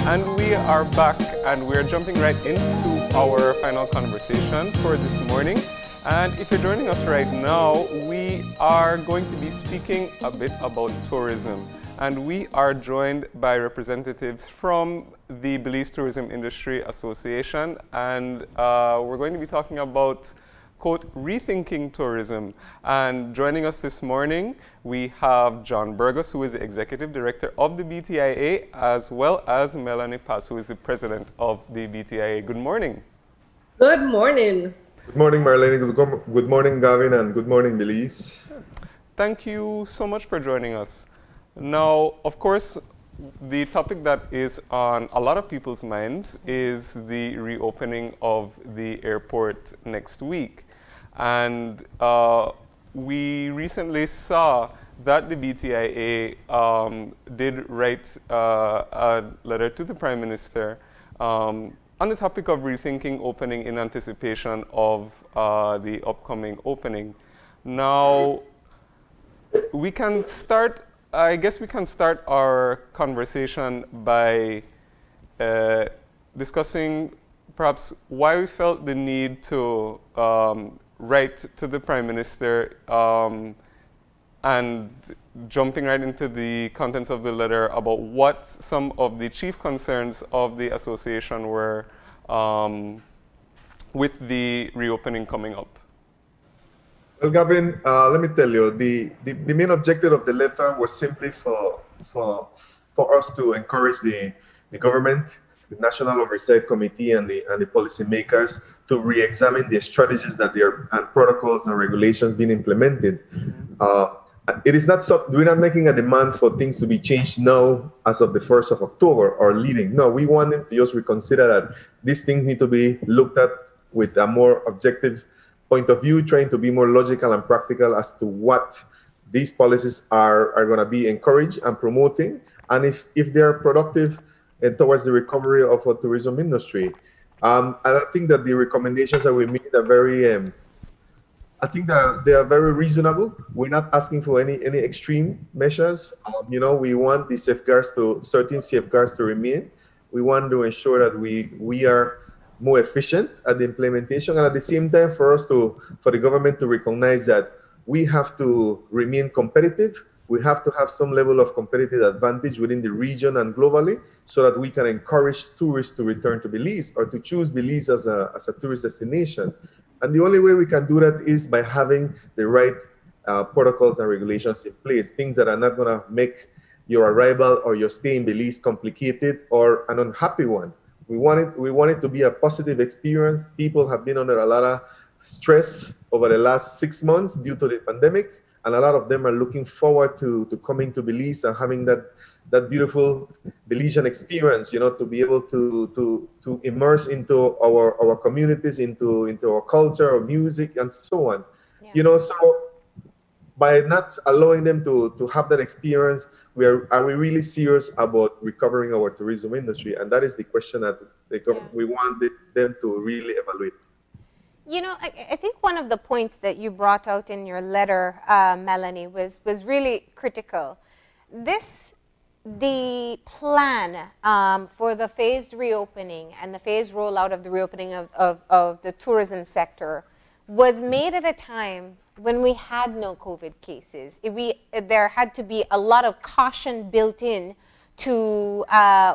And we are back, and we're jumping right into our final conversation for this morning. And if you're joining us right now, we are going to be speaking a bit about tourism. And we are joined by representatives from the Belize Tourism Industry Association. And we're going to be talking about, quote, rethinking tourism. And joining us this morning, we have John Burgos, who is the Executive Director of the BTIA, as well as Melanie Paz, who is the President of the BTIA. Good morning. Good morning. Good morning, Marlene. Good morning, Gavin, and good morning, Belize. Thank you so much for joining us. Now, of course, the topic that is on a lot of people's minds is the reopening of the airport next week. And we recently saw that the BTIA did write a letter to the Prime Minister on the topic of rethinking opening in anticipation of the upcoming opening. Now, we can start, I guess we can start our conversation by discussing perhaps why we felt the need to write to the Prime Minister and jumping right into the contents of the letter about what some of the chief concerns of the association were with the reopening coming up. Well, Gavin, let me tell you, the main objective of the letter was simply for us to encourage the government, the National Oversight Committee, and the policymakers to re-examine the strategies that and protocols and regulations being implemented. It is not we're not making a demand for things to be changed now as of the 1st of October or leading. No, we want them to just reconsider that these things need to be looked at with a more objective point of view, trying to be more logical and practical as to what these policies are going to be encouraged and promoting, and if they are productive towards the recovery of our tourism industry. And I think that the recommendations that we made are very, I think that they are very reasonable. We're not asking for any extreme measures. You know, we want the certain safeguards to remain. We want to ensure that we are more efficient at the implementation, and at the same time for the government to recognize that we have to remain competitive. We have to have some level of competitive advantage within the region and globally so that we can encourage tourists to return to Belize or to choose Belize as a tourist destination. And the only way we can do that is by having the right protocols and regulations in place, things that are not going to make your arrival or your stay in Belize complicated or an unhappy one. We want it to be a positive experience. People have been under a lot of stress over the last 6 months due to the pandemic, and a lot of them are looking forward to coming to Belize and having that beautiful Belizean experience, you know, to be able to immerse into our communities, into our culture, our music, and so on. Yeah. You know, so by not allowing them to have that experience, are we really serious about recovering our tourism industry? And that is the question that we want them to really evaluate. You know, I think one of the points that you brought out in your letter, Melanie, was really critical. The plan for the phased reopening and the phased rollout of the reopening of the tourism sector was made at a time when we had no COVID cases. There had to be a lot of caution built in to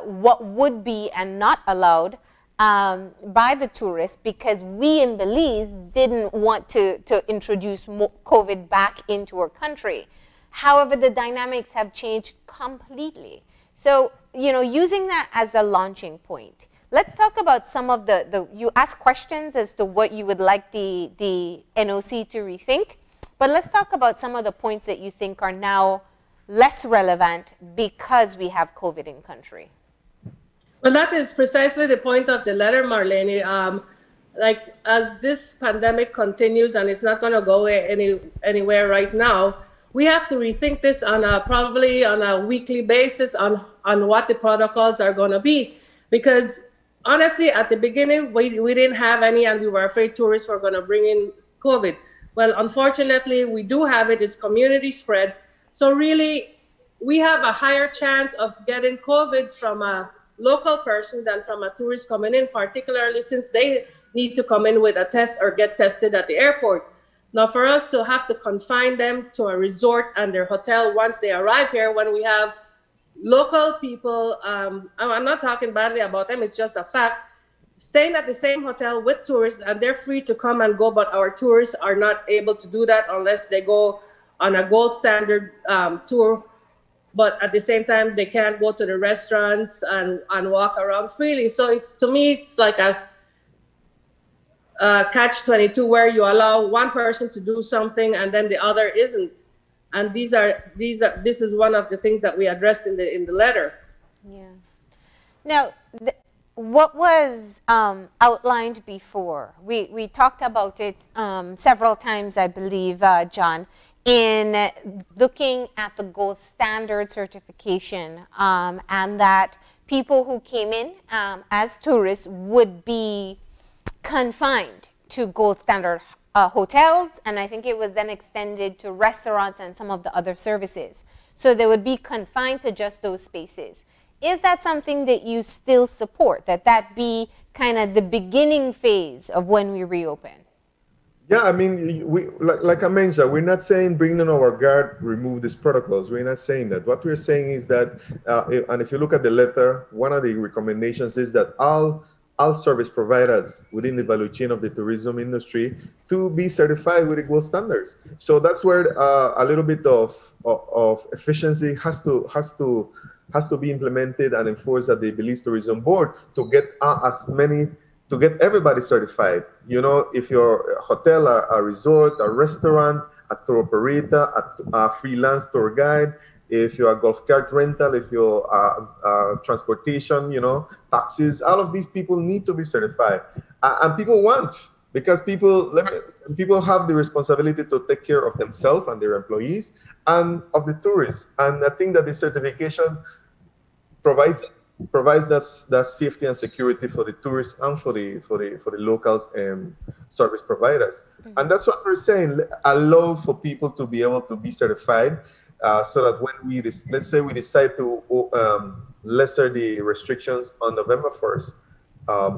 what would be and not allowed by the tourists, because we in Belize didn't want to introduce COVID back into our country. However, the dynamics have changed completely. So, you know, using that as a launching point, let's talk about some of you ask questions as to what you would like the NOC to rethink, but let's talk about some of the points that you think are now less relevant because we have COVID in country. Well, that is precisely the point of the letter, Marlene. Like, as this pandemic continues, and it's not going to go anywhere right now, we have to rethink this probably on a weekly basis on what the protocols are going to be. Because honestly, at the beginning, we didn't have any, and we were afraid tourists were going to bring in COVID. Well, unfortunately, we do have it. It's community spread. So really, we have a higher chance of getting COVID from a local person than from a tourist coming in, particularly since they need to come in with a test or get tested at the airport. Now, for us to have to confine them to a resort and their hotel once they arrive here, when we have local people, I'm not talking badly about them, it's just a fact, staying at the same hotel with tourists, and they're free to come and go, but our tourists are not able to do that unless they go on a gold standard tour. But at the same time, they can't go to the restaurants and walk around freely. So it's, to me, it's like a catch-22 where you allow one person to do something and then the other isn't. And this is one of the things that we addressed in the letter. Yeah. Now, what was outlined before? We talked about it several times, I believe, John, in looking at the gold standard certification, and that people who came in as tourists would be confined to gold standard hotels, and I think it was then extended to restaurants and some of the other services. So they would be confined to just those spaces. Is that something that you still support, that be kind of the beginning phase of when we reopen? Yeah, I mean, like I mentioned, we're not saying bring in our guard, remove these protocols. We're not saying that. What we're saying is that, and if you look at the letter, one of the recommendations is that all service providers within the value chain of the tourism industry to be certified with the gold standards. So that's where a little bit of efficiency has to be implemented and enforced at the Belize Tourism Board to get to get everybody certified. You know, if you're a hotel, a resort, a restaurant, a tour operator, a freelance tour guide, if you're a golf cart rental, if you're transportation, you know, taxis, all of these people need to be certified. And people want, because people have the responsibility to take care of themselves and their employees and of the tourists. And I think that the certification provides that safety and security for the tourists and for the locals service providers. Mm-hmm. And that's what we're saying, allow for people to be able to be certified, so that when let's say we decide to lesser the restrictions on November 1st,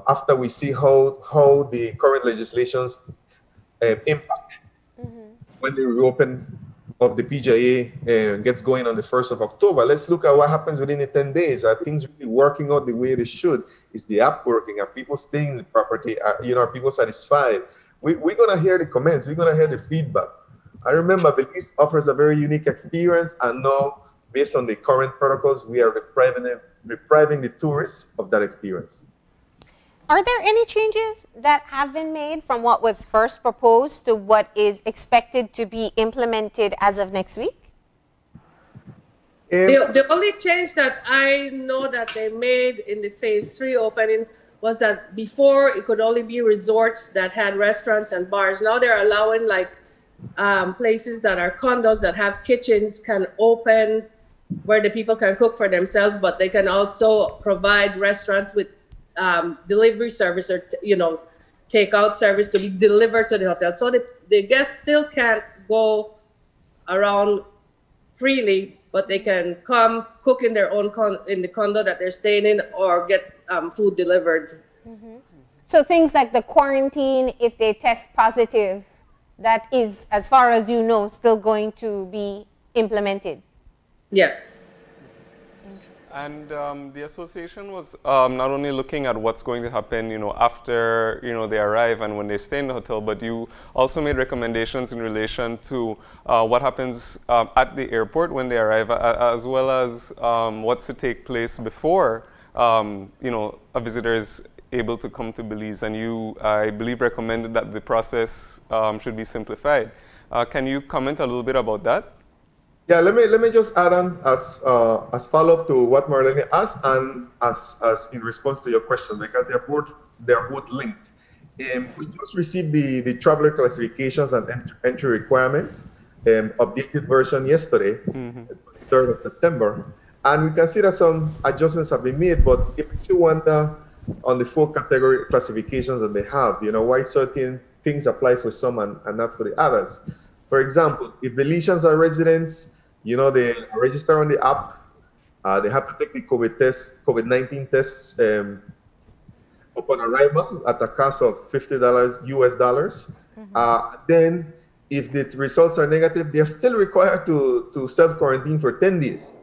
after we see how the current legislations impact, mm-hmm. when they reopen of the BTIA gets going on the 1st of October. Let's look at what happens within the 10 days. Are things really working out the way they should? Is the app working? Are people staying in the property? Are people satisfied? We're going to hear the comments. We're going to hear the feedback. I remember Belize offers a very unique experience, and now, based on the current protocols, we are depriving the tourists of that experience. Are there any changes that have been made from what was first proposed to what is expected to be implemented as of next week? The only change that I know that they made in the phase 3 opening was that before it could only be resorts that had restaurants and bars. Now they're allowing like places that are condos that have kitchens can open where the people can cook for themselves, but they can also provide restaurants with delivery service or takeout service to be delivered to the hotel. So the guests still can't go around freely, but they can come cook in their own in the condo that they're staying in, or get food delivered. Mm-hmm. So things like the quarantine, if they test positive, that is, as far as you know, still going to be implemented? Yes. And the association was not only looking at what's going to happen, after, they arrive and when they stay in the hotel, but you also made recommendations in relation to what happens at the airport when they arrive, as well as what's to take place before, a visitor is able to come to Belize. And you, I believe, recommended that the process should be simplified. Can you comment a little bit about that? Yeah, let me just add on as follow-up to what Marlene asked, and as in response to your question, because they're both linked. We just received the traveler classifications and entry requirements, updated version yesterday, mm-hmm. 3rd of September, and we can see that some adjustments have been made. But it makes you wonder on the 4 category classifications that they have, why certain things apply for some and not for the others. For example, if Belizeans are residents, they register on the app They have to take the COVID-19 test upon arrival at a cost of $50 US dollars. Then, if the results are negative, they're still required to self-quarantine for 10 days.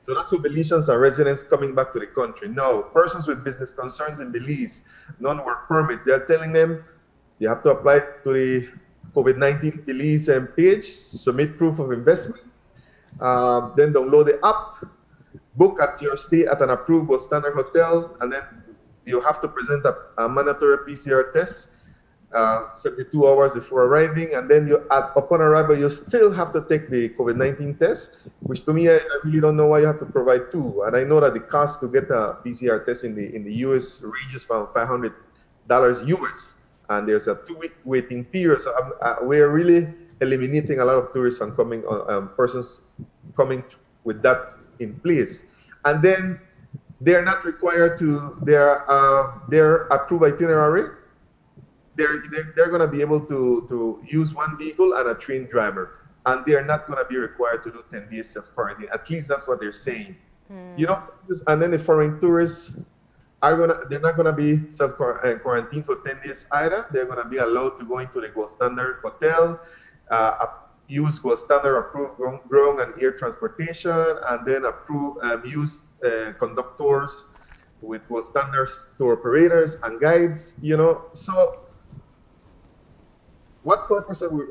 So that's for Belizeans and residents coming back to the country. Now, persons with business concerns in Belize, non-work permits, they're telling them you have to apply to the COVID-19 Belize page, submit proof of investment, then download the app, book at your stay at an approved gold standard hotel, and then you have to present a mandatory PCR test 72 hours before arriving, and then upon arrival you still have to take the COVID-19 test, which to me I really don't know why you have to provide two. And I know that the cost to get a PCR test in the US ranges from $500 US, and there's a 2-week waiting period. So we're really eliminating a lot of tourists from coming, persons coming with that in place. And then they're not required to their approved itinerary. They're going to be able to use one vehicle and a trained driver, and they're not going to be required to do 10 days of quarantine. At least that's what they're saying. You know, and then the foreign tourists they're not going to be self-quarantined for 10 days either. They're going to be allowed to go into the gold standard hotel, use gold standard approved ground and air transportation, and then use conductors with gold standard tour operators and guides. You know, so what purpose are we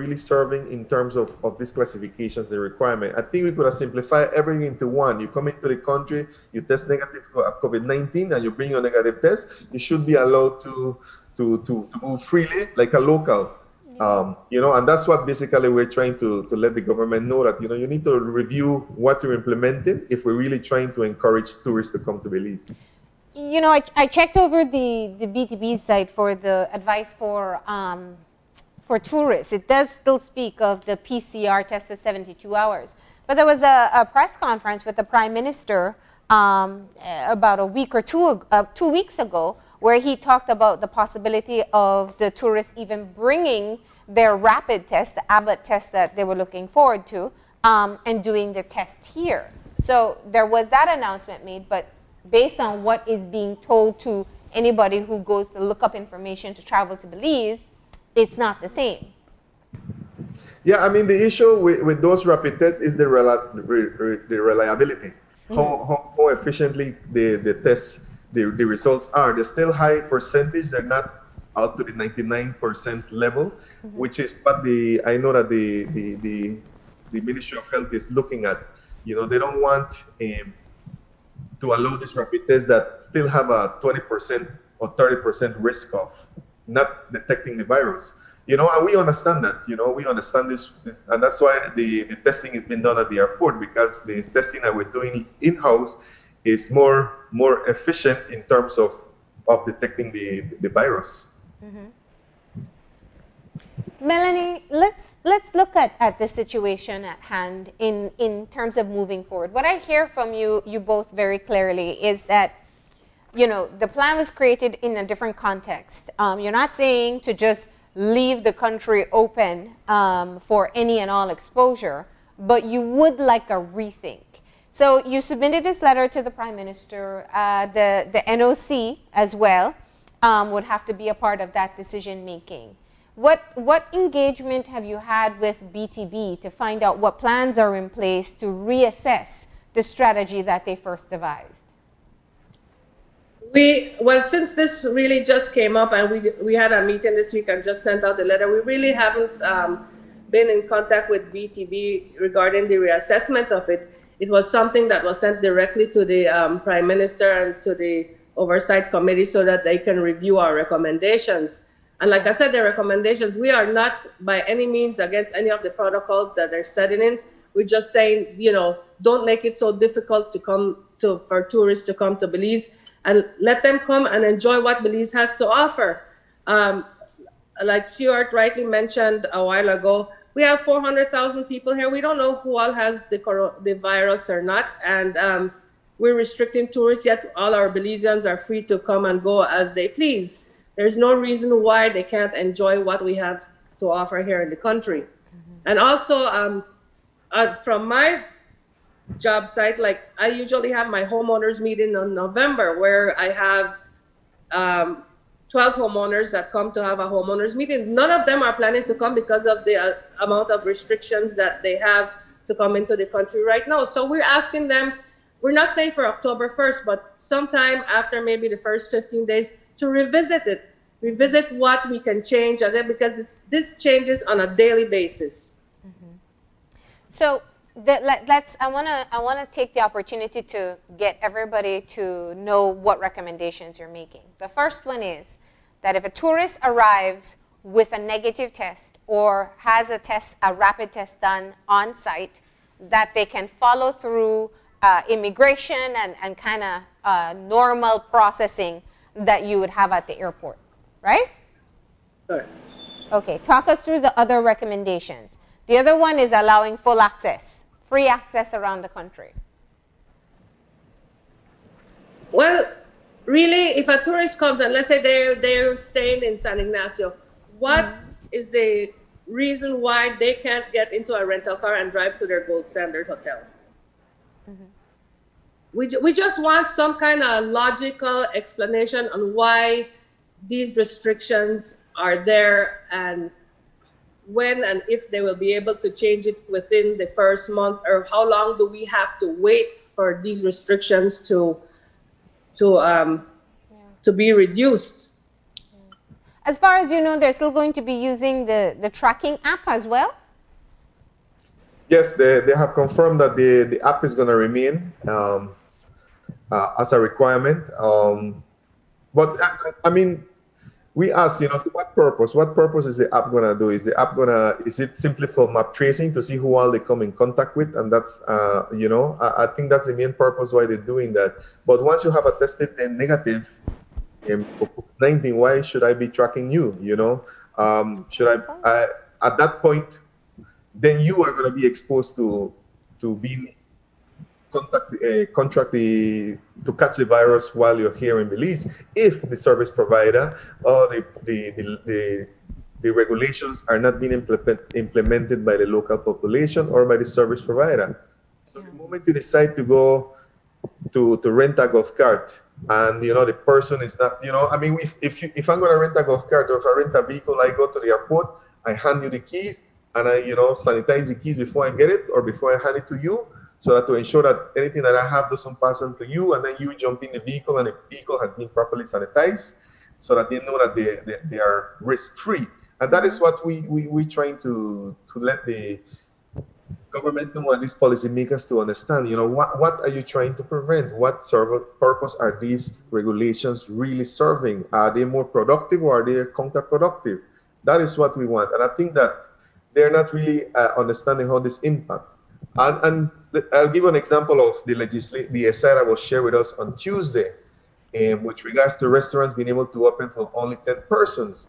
really serving in terms of these classifications, the requirement? I think we could have simplified everything into one. You come into the country, you test negative for COVID-19, and you bring your negative test. You should be allowed to move freely like a local. You know, and that's what basically we're trying to let the government know, that, you know, you need to review what you're implementing if we're really trying to encourage tourists to come to Belize. You know, I checked over the BTB site for the advice for tourists. It does still speak of the PCR test for 72 hours. But there was a press conference with the Prime Minister about a week or 2 weeks ago, where he talked about the possibility of the tourists even bringing their rapid test, the Abbott test that they were looking forward to, and doing the test here. So there was that announcement made, but based on what is being told to anybody who goes to look up information to travel to Belize, it's not the same. Yeah, I mean, the issue with those rapid tests is the reliability. How efficiently the tests, the results are. They're still high percentage. They're not out to the 99% level, which is what I know that the Ministry of Health is looking at. You know, they don't want to allow this rapid test that still have a 20% or 30% risk of not detecting the virus. You know, and we understand that. You know, we understand this, and that's why the testing is being done at the airport, because the testing that we're doing in-house is more efficient in terms of detecting the virus. Melanie, let's look at the situation at hand in terms of moving forward. What I hear from you both very clearly is that, you know, the plan was created in a different context. You're not saying to just leave the country open for any and all exposure, but you would like a rethink. So you submitted this letter to the Prime Minister. The NOC as well would have to be a part of that decision making. What engagement have you had with BTB to find out what plans are in place to reassess the strategy that they first devised? Well, since this really just came up and we had a meeting this week and just sent out the letter, we really haven't been in contact with BTB regarding the reassessment of it. It was something that was sent directly to the Prime Minister and to the Oversight Committee so that they can review our recommendations. And like I said, the recommendations, we are not by any means against any of the protocols that they're setting in. We're just saying, you know, don't make it so difficult for tourists to come to Belize, and let them come and enjoy what Belize has to offer. Like Stuart rightly mentioned a while ago, we have 400,000 people here. We don't know who all has the virus or not, and we're restricting tourists, yet all our Belizeans are free to come and go as they please. There's no reason why they can't enjoy what we have to offer here in the country. And also, from my job site. Like I usually have my homeowners meeting in November where I have 12 homeowners that come to have a homeowners meeting. None of them are planning to come because of the amount of restrictions that they have to come into the country right now. So we're asking them, we're not saying for October 1st, but sometime after maybe the first 15 days to revisit it, revisit what we can change, and then because this changes on a daily basis. Mm-hmm. So I wanna take the opportunity to get everybody to know what recommendations you're making. The first one is that if a tourist arrives with a negative test or has a rapid test done on site, that they can follow through immigration and kind of normal processing that you would have at the airport, right? Sure. Okay, talk us through the other recommendations. The other one is allowing full access, free access around the country. Well, really, if a tourist comes and let's say they're staying in San Ignacio, what is the reason why they can't get into a rental car and drive to their gold standard hotel? We just want some kind of logical explanation on why these restrictions are there and when and if they will be able to change it within the first month, or how long do we have to wait for these restrictions to be reduced? As far as you know, they're still going to be using the tracking app as well? Yes, they have confirmed that the app is going to remain as a requirement. But I mean, we asked, to what purpose? What purpose is the app going to do? Is the app is it simply for map tracing to see who all they come in contact with? And that's, I think that's the main purpose why they're doing that. But once you have a tested and negative for COVID-19, why should I be tracking you? Should I at that point, then you are going to be exposed to being to catch the virus while you're here in Belize, if the service provider or the regulations are not being implemented by the local population or by the service provider. So the moment you decide to go to rent a golf cart, and the person is not, if I'm going to rent a golf cart, or if I rent a vehicle, I go to the airport, I hand you the keys, and I sanitize the keys before I get it or before I hand it to you, so that to ensure that anything that I have doesn't pass on to you, and then you jump in the vehicle and the vehicle has been properly sanitized, so that they know that they are risk-free. And that is what we trying to let the government know and these policymakers to understand. What are you trying to prevent? What purpose are these regulations really serving? Are they more productive or are they counterproductive? That is what we want. And I think that they're not really understanding how this impact. And I'll give an example of the SI that was shared with us on Tuesday, with regards to restaurants being able to open for only 10 persons.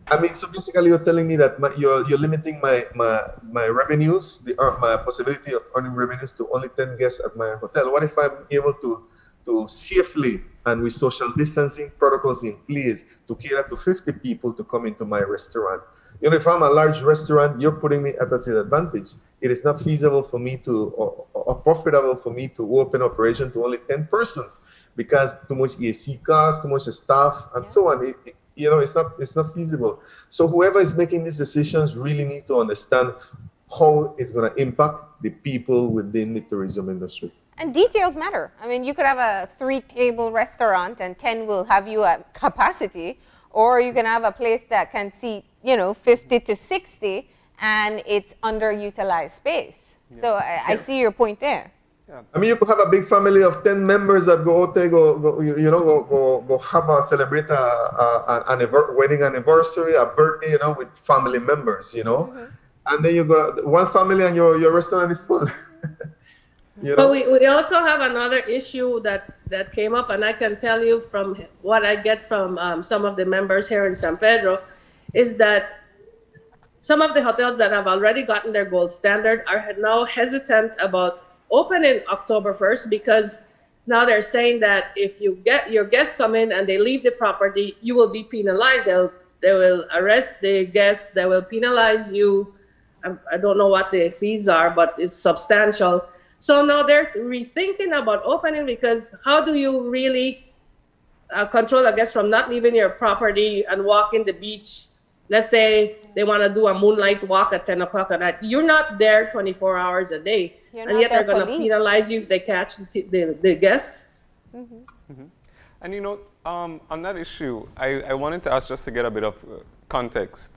I mean, so basically you're telling me that you're limiting my revenues, my possibility of earning revenues to only 10 guests at my hotel. What if I'm able to safely and with social distancing protocols in place to cater to 50 people to come into my restaurant? If I'm a large restaurant, you're putting me at a disadvantage. It is not feasible for me or profitable for me to open operation to only 10 persons because too much EAC costs, too much staff, and so on. It's not feasible. So whoever is making these decisions really need to understand how it's going to impact the people within the tourism industry. And details matter. I mean, you could have a 3-table restaurant and 10 will have you at capacity, or you can have a place that can seat, 50 to 60 and it's underutilized space. Yeah. So I see your point there. Yeah. I mean, you could have a big family of 10 members that go celebrate a wedding anniversary, a birthday, with family members, and then you go one family and your restaurant is full. But we also have another issue that came up, and I can tell you from what I get from some of the members here in San Pedro, is that some of the hotels that have already gotten their gold standard are now hesitant about opening October 1st, because now they're saying that if you get your guests come in and they leave the property, you will be penalized. They will arrest the guests. They will penalize you. I don't know what the fees are, but it's substantial. So now they're rethinking about opening, because how do you really control a guest from not leaving your property and walking the beach? Let's say they want to do a moonlight walk at 10 o'clock at night. You're not there 24 hours a day. And yet they're going to penalize you if they catch the guests. And you know, on that issue, I wanted to ask just to get a bit of context.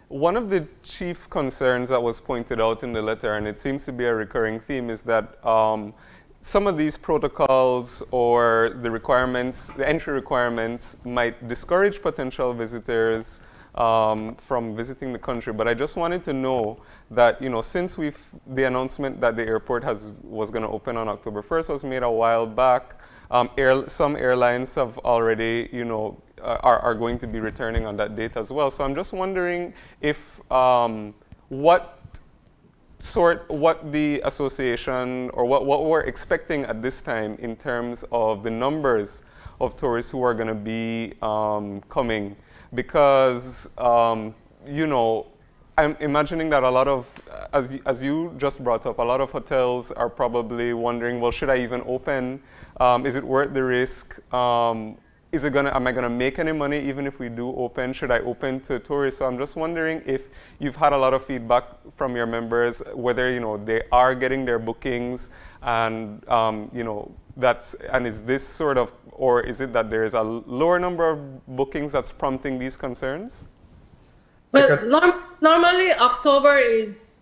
One of the chief concerns that was pointed out in the letter, and it seems to be a recurring theme, is that some of these protocols or the requirements, the entry requirements, might discourage potential visitors from visiting the country. But I just wanted to know that, you know, since the announcement that the airport was going to open on October 1st was made a while back, some airlines have already, you know, are going to be returning on that date as well. So I'm just wondering if what the association or what we're expecting at this time in terms of the numbers of tourists who are going to be coming, because you know, I'm imagining that a lot of, as you just brought up, a lot of hotels are probably wondering, well, should I even open? Is it worth the risk? Am I gonna make any money even if we do open? Should I open to tourists? So I'm just wondering if you've had a lot of feedback from your members, whether, you know, they are getting their bookings, and you know, and is this sort of, or is it that there is a lower number of bookings that's prompting these concerns? Well, normally October is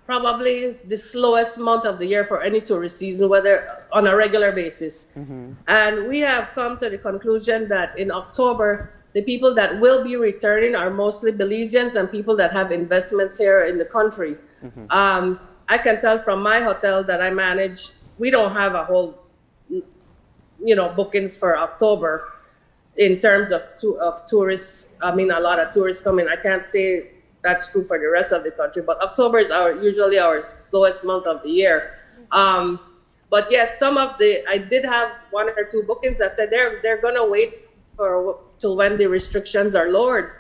probably the slowest month of the year for any tourist season, whether on a regular basis. And we have come to the conclusion that in October, the people that will be returning are mostly Belizeans and people that have investments here in the country. I can tell from my hotel that I manage, we don't have a whole, you know, bookings for October in terms of tourists. I mean, a lot of tourists coming. I can't say that's true for the rest of the country, but October is usually our slowest month of the year. But yes, I did have 1 or 2 bookings that said they're gonna wait till when the restrictions are lowered.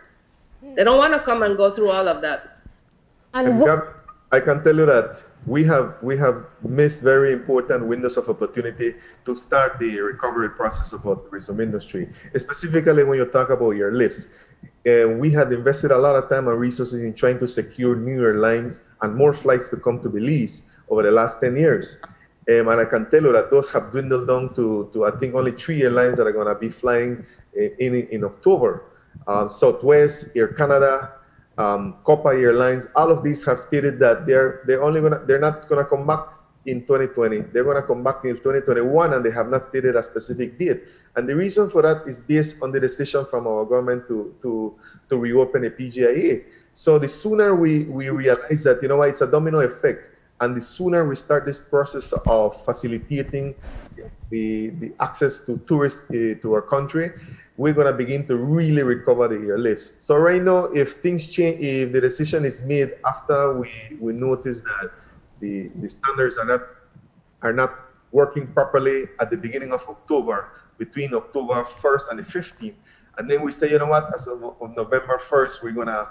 They don't want to come and go through all of that. And I can tell you that we have missed very important windows of opportunity to start the recovery process of our tourism industry, specifically when you talk about your lifts. We had invested a lot of time and resources in trying to secure new airlines and more flights to come to Belize over the last 10 years. And I can tell you that those have dwindled down to I think only 3 airlines that are going to be flying in October. Southwest, Air Canada, Copa Airlines, all of these have stated that they're not going to come back in 2020. They're going to come back in 2021, and they have not stated a specific date. And the reason for that is based on the decision from our government to reopen a BTIA. So the sooner we realize that, you know what, it's a domino effect, and the sooner we start this process of facilitating the access to tourists to our country, we're going to begin to really recover the airlift. So right now, if things change, if the decision is made after we notice that the standards are not working properly at the beginning of October, between October 1st and the 15th, and then we say, you know what, as of November 1st, we're going to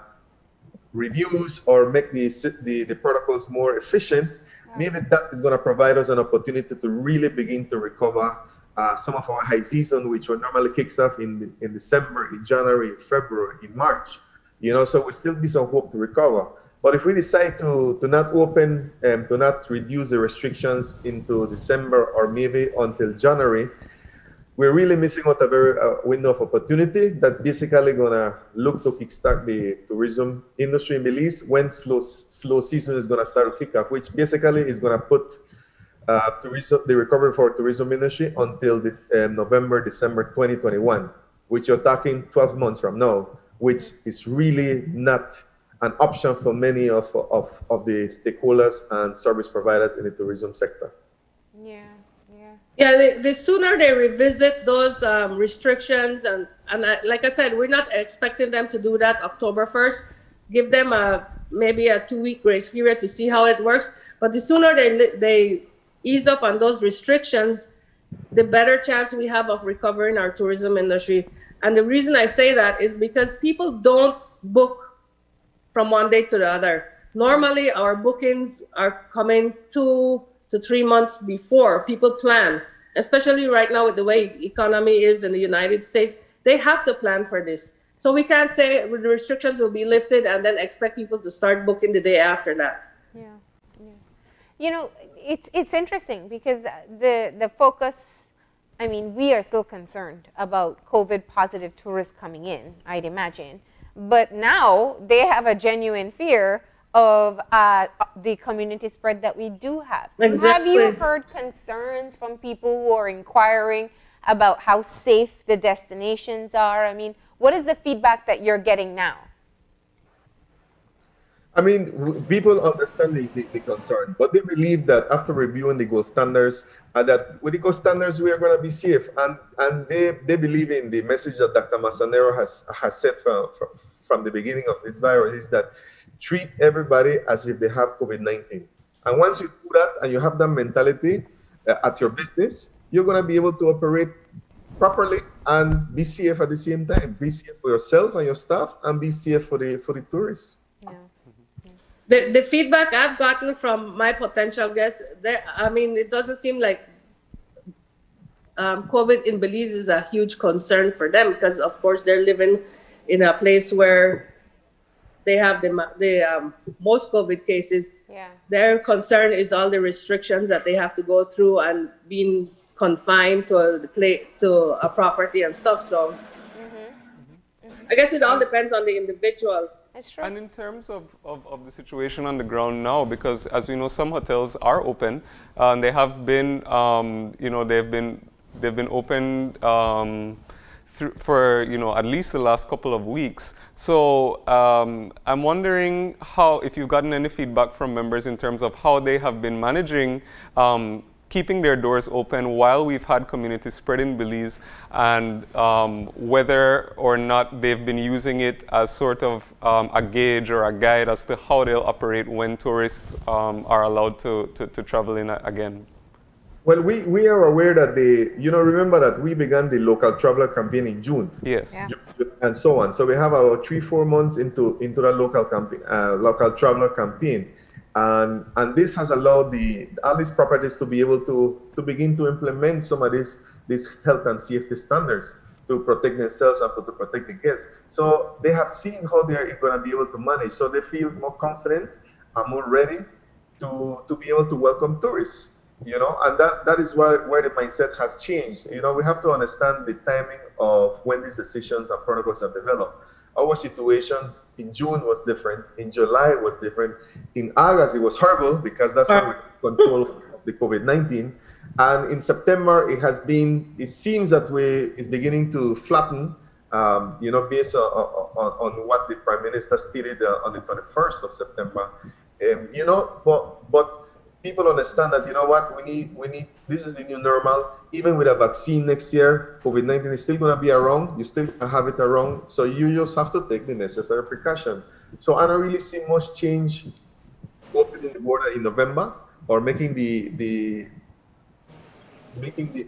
reduce or make the protocols more efficient, maybe that is going to provide us an opportunity to really begin to recover some of our high season, which normally kicks off in December, in January, in February, in March. You know, so we still be some hope to recover. But if we decide to not open and to not reduce the restrictions into December or maybe until January, we're really missing out a very window of opportunity that's basically going to look to kickstart the tourism industry in Belize when slow season is going to start to kick off, which basically is going to put the recovery for tourism industry until November, December 2021, which you're talking 12 months from now, which is really not an option for many of the stakeholders and service providers in the tourism sector. Yeah, the sooner they revisit those restrictions, and like I said, we're not expecting them to do that October 1st. Give them maybe a 2-week grace period to see how it works. But the sooner they ease up on those restrictions, the better chance we have of recovering our tourism industry. And the reason I say that is because people don't book from one day to the other. Normally, our bookings are coming 2 to 3 months before. People plan, especially right now with the way economy is in the United States. They have to plan for this. So we can't say the restrictions will be lifted and then expect people to start booking the day after that. Yeah, yeah. You know, it's interesting because the focus, I mean, we are still concerned about COVID positive tourists coming in, I'd imagine. But now they have a genuine fear of the community spread that we do have. Exactly. Have you heard concerns from people who are inquiring about how safe the destinations are? I mean, what is the feedback that you're getting now? I mean, people understand the concern, but they believe that after reviewing the gold standards, that with the gold standards, we are going to be safe. And they believe in the message that Dr. Massanero has said from the beginning of this virus, is that treat everybody as if they have COVID-19. And once you do that and you have that mentality at your business, you're going to be able to operate properly and be safe at the same time. Be safe for yourself and your staff, and be safe for the tourists. Yeah. The feedback I've gotten from my potential guests, I mean, it doesn't seem like COVID in Belize is a huge concern for them because, of course, they're living in a place where they have the most COVID cases. Yeah. Their concern is all the restrictions that they have to go through and being confined to a property and stuff. So I guess it all depends on the individual. That's true. And in terms of the situation on the ground now, because as we know, some hotels are open, and they have been, you know, they've been open for, you know, at least the last couple of weeks. So I'm wondering if you've gotten any feedback from members in terms of how they have been managing keeping their doors open while we've had community spread in Belize, and whether or not they've been using it as sort of a gauge or a guide as to how they'll operate when tourists are allowed to travel in again. Well, we are aware that remember that we began the local traveler campaign in June. Yes. Yeah. And so on. So we have about 3-4 months into the local traveler campaign. And this has allowed all these properties to be able to begin to implement some of these health and safety standards to protect themselves and to protect the guests. So they have seen how they're going to be able to manage. So they feel more confident and more ready to be able to welcome tourists. You know, and that is where the mindset has changed. You know, we have to understand the timing of when these decisions and protocols are developed. Our situation in June was different. In July was different. In August, it was horrible because that's when we control the COVID-19. And in September, it seems that it's beginning to flatten, you know, based on what the Prime Minister stated on the 21st of September. You know, but people understand that, you know what, we need, this is the new normal. Even with a vaccine next year, COVID-19 is still going to be around. You still have it around. So you just have to take the necessary precaution. So I don't really see much change opening the border in November or making the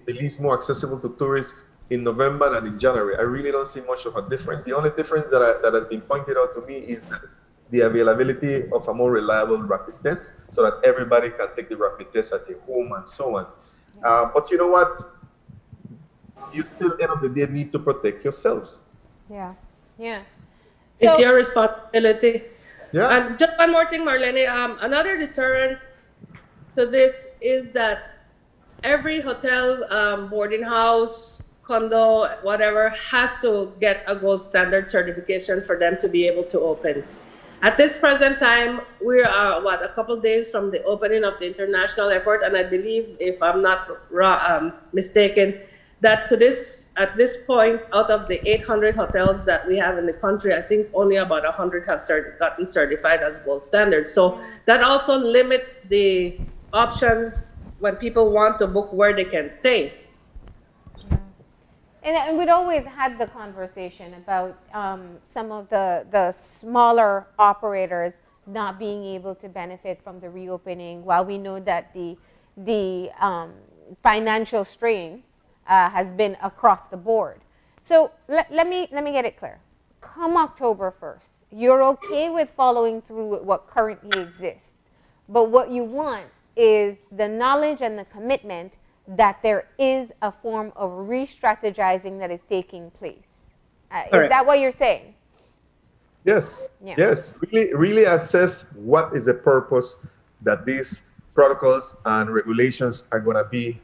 Belize more accessible to tourists in November than in January. I really don't see much of a difference. The only difference that has been pointed out to me is that the availability of a more reliable rapid test so that everybody can take the rapid test at their home and so on. But you know what? You still, at the end of the day, need to protect yourself. Yeah, yeah. It's your responsibility. Yeah. And just one more thing, Marlene. Another deterrent to this is that every hotel, boarding house, condo, whatever, has to get a gold standard certification for them to be able to open. At this present time, we're a couple days from the opening of the international airport, and I believe, if I'm not mistaken, that at this point, out of the 800 hotels that we have in the country, I think only about 100 have gotten certified as gold standard. So that also limits the options when people want to book where they can stay. And we'd always had the conversation about some of the smaller operators not being able to benefit from the reopening, while we know that the financial strain has been across the board. So let me get it clear. Come October 1st, you're okay with following through with what currently exists, but what you want is the knowledge and the commitment that there is a form of re-strategizing that is taking place. Is that what you're saying? Yes, Yeah. yes. Really assess what is the purpose that these protocols and regulations are going to be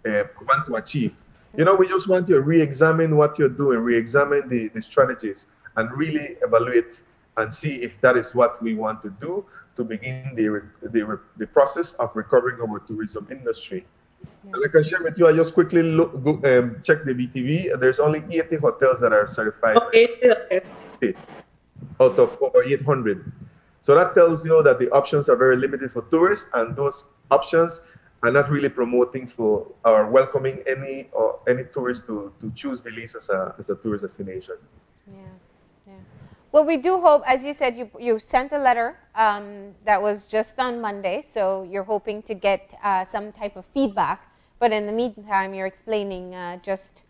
want to achieve. You know, we just want you to re-examine what you're doing, re-examine the strategies, and really evaluate and see if that is what we want to do to begin the process of recovering our tourism industry. Yeah. And I can share with you, I just quickly check the BTV. There's only 80 hotels that are certified. Out of over 800. So that tells you that the options are very limited for tourists, and those options are not really promoting for or welcoming any tourist to choose Belize as a tourist destination. Yeah, yeah. Well, we do hope, as you said, you sent a letter that was just on Monday, so you're hoping to get some type of feedback. But in the meantime, you're explaining just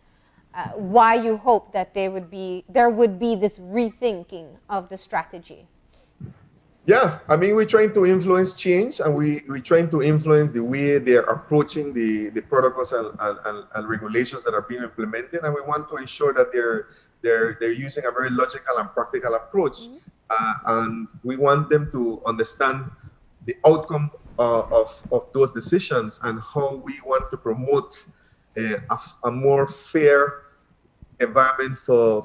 why you hope that there would be this rethinking of the strategy. Yeah, I mean, we're trying to influence change, and we're trying to influence the way they're approaching the protocols and regulations that are being implemented, and we want to ensure that they're using a very logical and practical approach, and we want them to understand the outcome of those decisions and how we want to promote a more fair environment for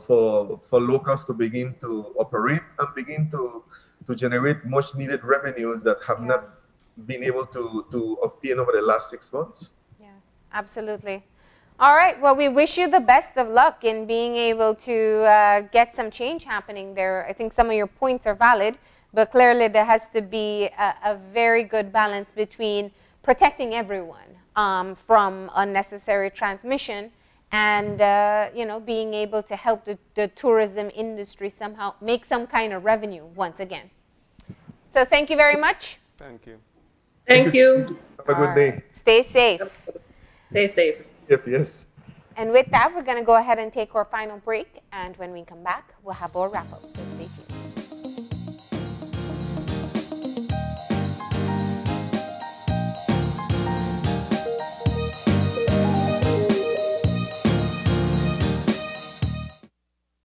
locals to begin to operate and begin to generate much needed revenues that have not been able to obtain over the last 6 months. Yeah, absolutely. All right, well, we wish you the best of luck in being able to get some change happening there. I think some of your points are valid, but clearly there has to be a very good balance between protecting everyone from unnecessary transmission and you know, being able to help the tourism industry somehow make some kind of revenue once again. So thank you very much. Thank you. Thank you. Have a good day. Stay safe. Stay safe. Yep, yes. And with that, we're going to go ahead and take our final break. And when we come back, we'll have our wrap-ups.